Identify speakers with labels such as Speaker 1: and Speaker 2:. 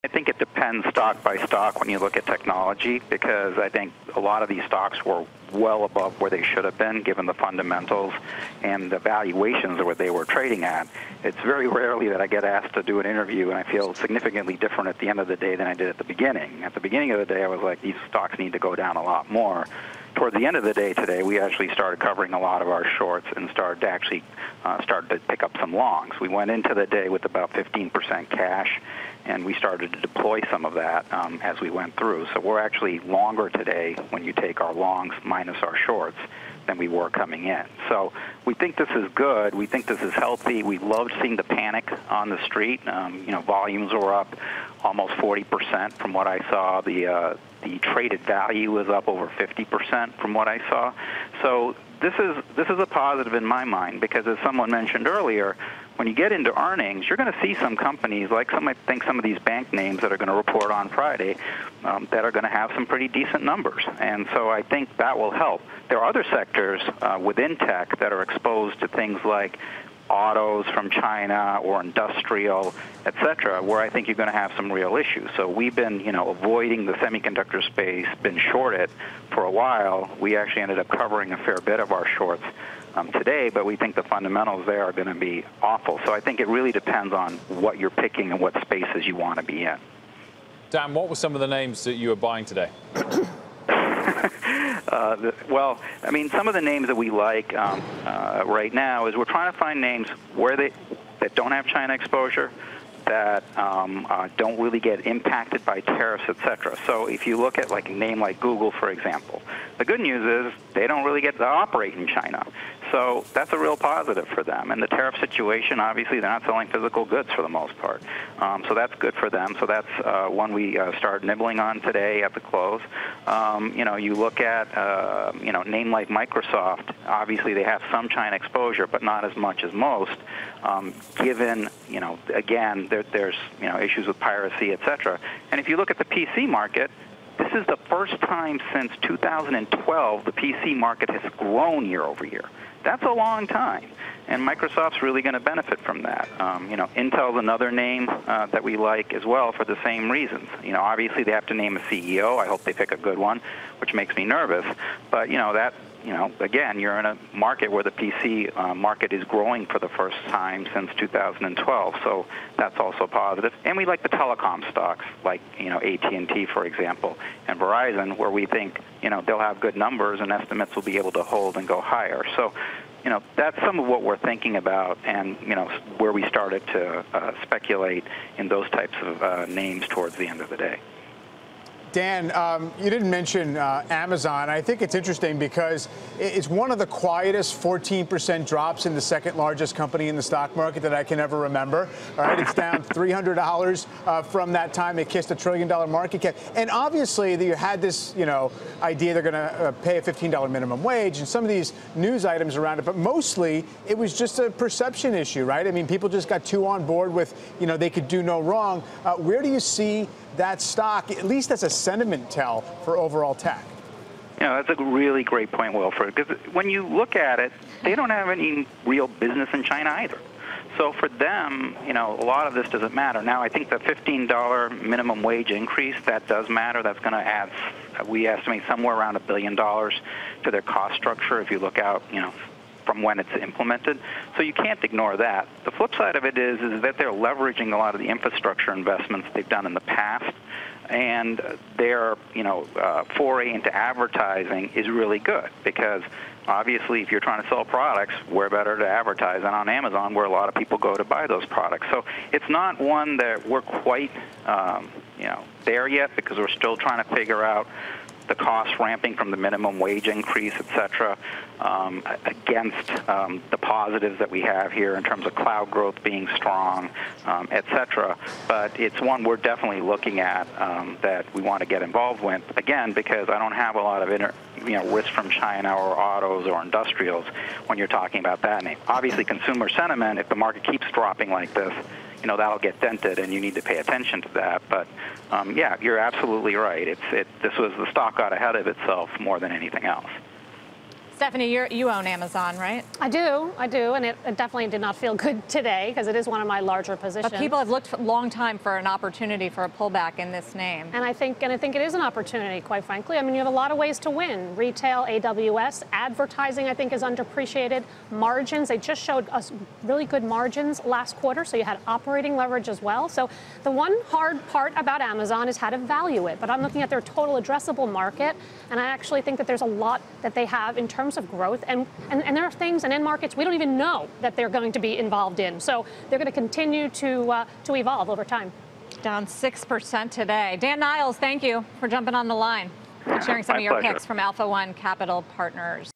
Speaker 1: I think it depends stock by stock when you look at technology, because I think a lot of these stocks were well above where they should have been given the fundamentals and the valuations of what they were trading at. It's very rarely that I get asked to do an interview and I feel significantly different at the end of the day than I did at the beginning. At the beginning of the day, I was like, these stocks need to go down a lot more. Toward the end of the day today, we actually started covering a lot of our shorts and started to pick up some longs. We went into the day with about 15% cash, and we started to deploy some of that as we went through. So we're actually longer today when you take our longs minus our shorts than we were coming in. So we think this is good. We think this is healthy. We loved seeing the panic on the street. Volumes were up almost 40% from what I saw. The traded value was up over 50% from what I saw. So this is a positive in my mind, because as someone mentioned earlier, when you get into earnings, you're going to see some companies, like some of these bank names that are going to report on Friday, that are going to have some pretty decent numbers. And so I think that will help. There are other sectors within tech that are exposed to things like autos from China or industrial, et cetera, where I think you're going to have some real issues. So we've been, avoiding the semiconductor space, been short it for a while. We actually ended up covering a fair bit of our shorts today, but we think the fundamentals there are going to be awful. So I think it really depends on what you're picking and what spaces you want to be in.
Speaker 2: Dan, what were some of the names that you were buying today?
Speaker 1: Well, I mean, some of the names that we like right now is we're trying to find names that don't have China exposure, that don't really get impacted by tariffs, et cetera. So if you look at like a name like Google, for example, the good news is they don't really get to operate in China. So that's a real positive for them. And the tariff situation, obviously, they're not selling physical goods for the most part. So that's good for them. So that's one we started nibbling on today at the close. You look at, a name like Microsoft, obviously they have some China exposure, but not as much as most, given, again, there's issues with piracy, et cetera. And if you look at the PC market, this is the first time since 2012 the PC market has grown year over year. That's a long time, and Microsoft's really going to benefit from that. Intel's another name that we like as well for the same reasons. Obviously they have to name a CEO. I hope they pick a good one, which makes me nervous. But again, you're in a market where the PC market is growing for the first time since 2012, so that's also positive. And we like the telecom stocks, like AT&T, for example, and Verizon, where we think they'll have good numbers and estimates will be able to hold and go higher. So that's some of what we're thinking about, and where we started to speculate in those types of names towards the end of the day.
Speaker 3: Dan, you didn't mention Amazon. I think it's interesting because it's one of the quietest 14% drops in the second largest company in the stock market that I can ever remember. All right, it's down $300 from that time it kissed $1 trillion market cap. And obviously, you had this, idea they're going to pay a $15 minimum wage and some of these news items around it. But mostly, it was just a perception issue, right? I mean, people just got too on board with, they could do no wrong. Where do you see that stock, at least as a sentiment tell for overall tech?
Speaker 1: That's a really great point, Wilfred, because when you look at it, they don't have any real business in China either. So for them, a lot of this doesn't matter. Now, I think the $15 minimum wage increase, that does matter. That's going to add, we estimate, somewhere around $1 billion to their cost structure if you look out, from when it's implemented. So you can't ignore that. The flip side of it is that they're leveraging a lot of the infrastructure investments they've done in the past, and their foray into advertising is really good, because obviously if you're trying to sell products, where better to advertise than on Amazon, where a lot of people go to buy those products. So it's not one that we're quite there yet, because we're still trying to figure out the cost ramping from the minimum wage increase, et cetera, against the positives that we have here in terms of cloud growth being strong, et cetera. But it's one we're definitely looking at that we want to get involved with, again, because I don't have a lot of risk from China or autos or industrials when you're talking about that name. Obviously, consumer sentiment, if the market keeps dropping like this, that'll get dented, and you need to pay attention to that. But yeah, you're absolutely right. This was the stock got ahead of itself more than anything else.
Speaker 4: Stephanie, you own Amazon, right?
Speaker 5: I do, and it definitely did not feel good today because it is one of my larger positions.
Speaker 4: But people have looked a long time for an opportunity for a pullback in this name.
Speaker 5: And I think it is an opportunity, quite frankly. I mean, you have a lot of ways to win. Retail, AWS, advertising, I think, is underappreciated. Margins, they just showed us really good margins last quarter, so you had operating leverage as well. So the one hard part about Amazon is how to value it. But I'm looking at their total addressable market, and I actually think that there's a lot that they have in terms of growth, and there are things and end markets we don't even know that they're going to be involved in. So they're going to continue to evolve over time.
Speaker 4: Down 6% today. Dan Niles, thank you for jumping on the line and sharing some of your picks from AlphaOne Capital Partners.